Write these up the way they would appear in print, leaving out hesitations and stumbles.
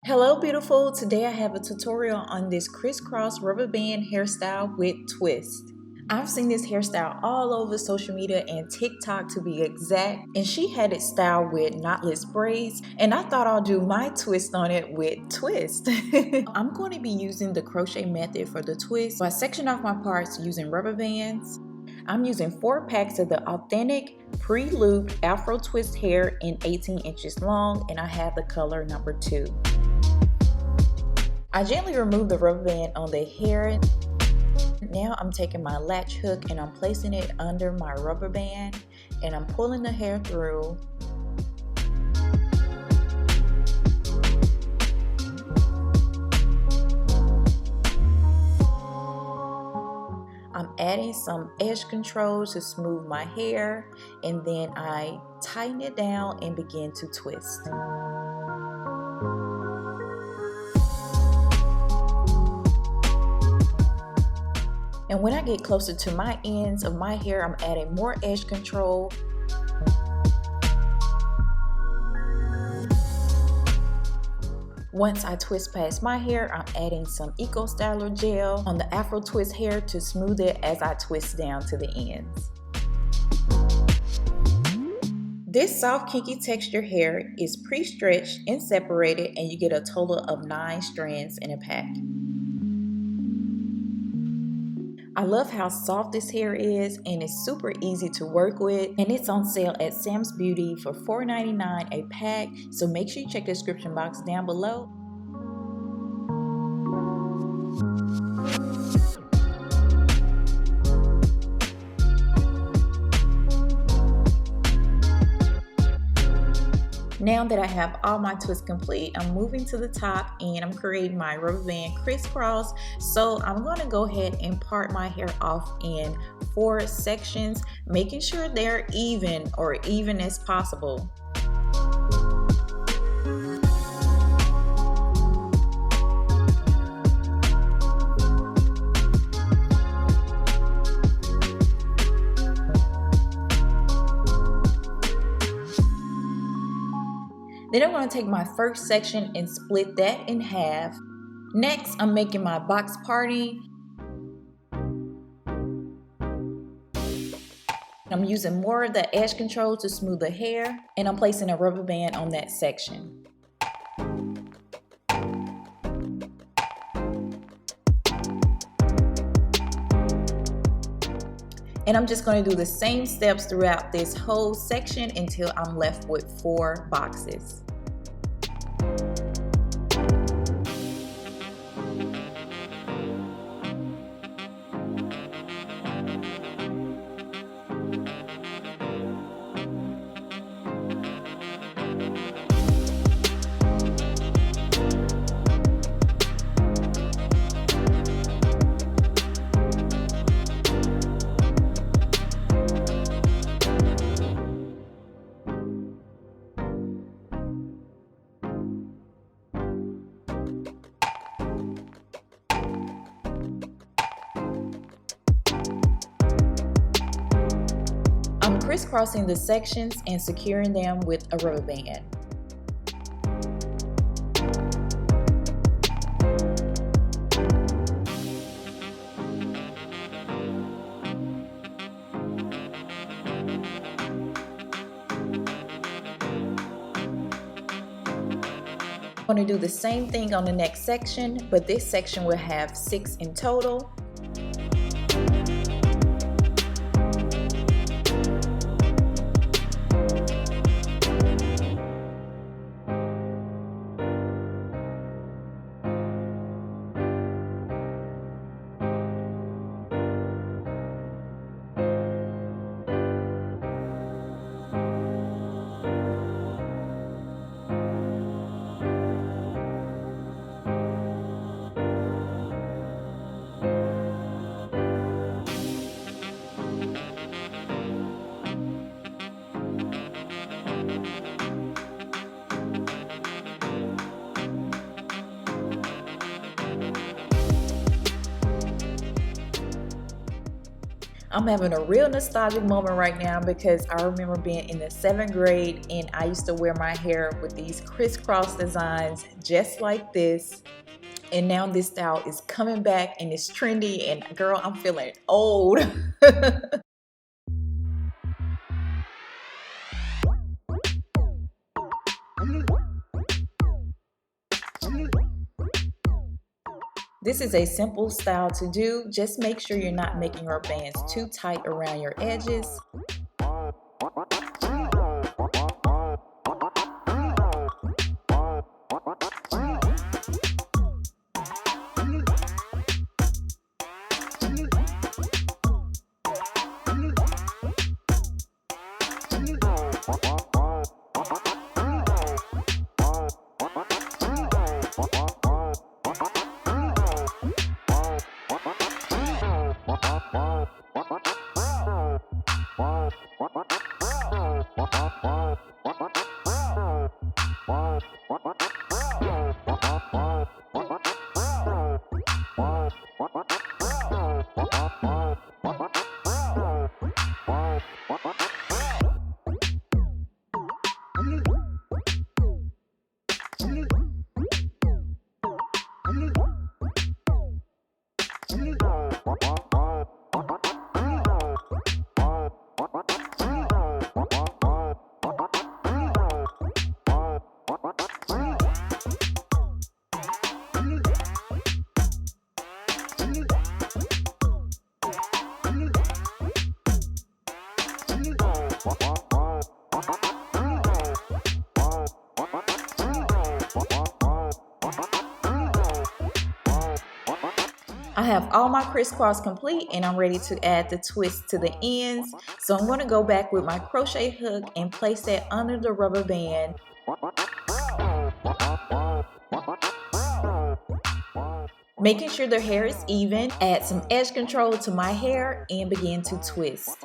Hello beautiful, today I have a tutorial on this crisscross rubber band hairstyle with twist. I've seen this hairstyle all over social media and TikTok to be exact, and she had it styled with knotless braids, and I thought I'll do my twist on it with twist. I'm going to be using the crochet method for the twist, so I section off my parts using rubber bands. I'm using 4 packs of the authentic pre-looped afro twist hair in 18 inches long, and I have the color number 2. I gently remove the rubber band on the hair. Now I'm taking my latch hook and I'm placing it under my rubber band and I'm pulling the hair through. I'm adding some edge control to smooth my hair, and then I tighten it down and begin to twist. And when I get closer to my ends of my hair, I'm adding more edge control. Once I twist past my hair, I'm adding some Eco Styler gel on the Afro twist hair to smooth it as I twist down to the ends. This soft kinky texture hair is pre-stretched and separated, and you get a total of 9 strands in a pack. I love how soft this hair is, and it's super easy to work with, and it's on sale at SamsBeauty for $4.99 a pack, so make sure you check the description box down below. Now that I have all my twists complete, I'm moving to the top and I'm creating my rubber band crisscross. So I'm going to go ahead and part my hair off in 4 sections, making sure they're even as possible. Then I'm going to take my first section and split that in half. Next, I'm making my box parting. I'm using more of the edge control to smooth the hair, and I'm placing a rubber band on that section. And I'm just going to do the same steps throughout this whole section until I'm left with 4 boxes. I'm crisscrossing the sections and securing them with a rubber band. I'm going to do the same thing on the next section, but this section will have 6 in total. I'm having a real nostalgic moment right now because I remember being in the 7th grade and I used to wear my hair with these crisscross designs just like this. And now this style is coming back and it's trendy, and girl, I'm feeling old. This is a simple style to do. Just make sure you're not making your bands too tight around your edges. I have all my crisscross complete and I'm ready to add the twist to the ends. So I'm going to go back with my crochet hook and place that under the rubber band. Making sure the hair is even, add some edge control to my hair and begin to twist.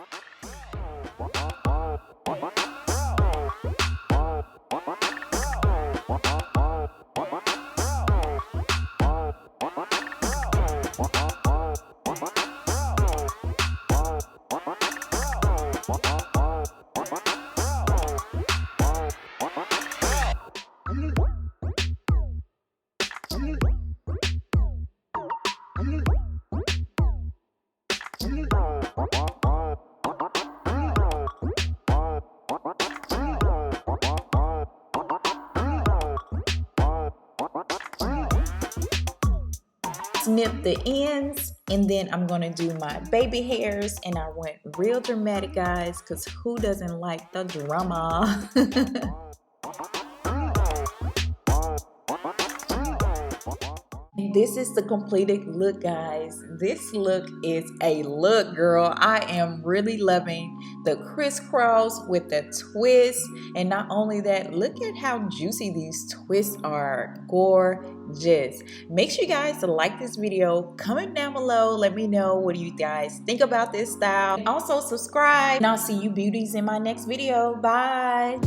Snip the ends, and then I'm gonna do my baby hairs, and I went real dramatic, guys, because who doesn't like the drama? This is the completed look, guys. This look is a look, girl. I am really loving the crisscross with the twist. And not only that, look at how juicy these twists are. Gorgeous. Make sure you guys to like this video. Comment down below. Let me know what you guys think about this style. And also subscribe. And I'll see you beauties in my next video. Bye.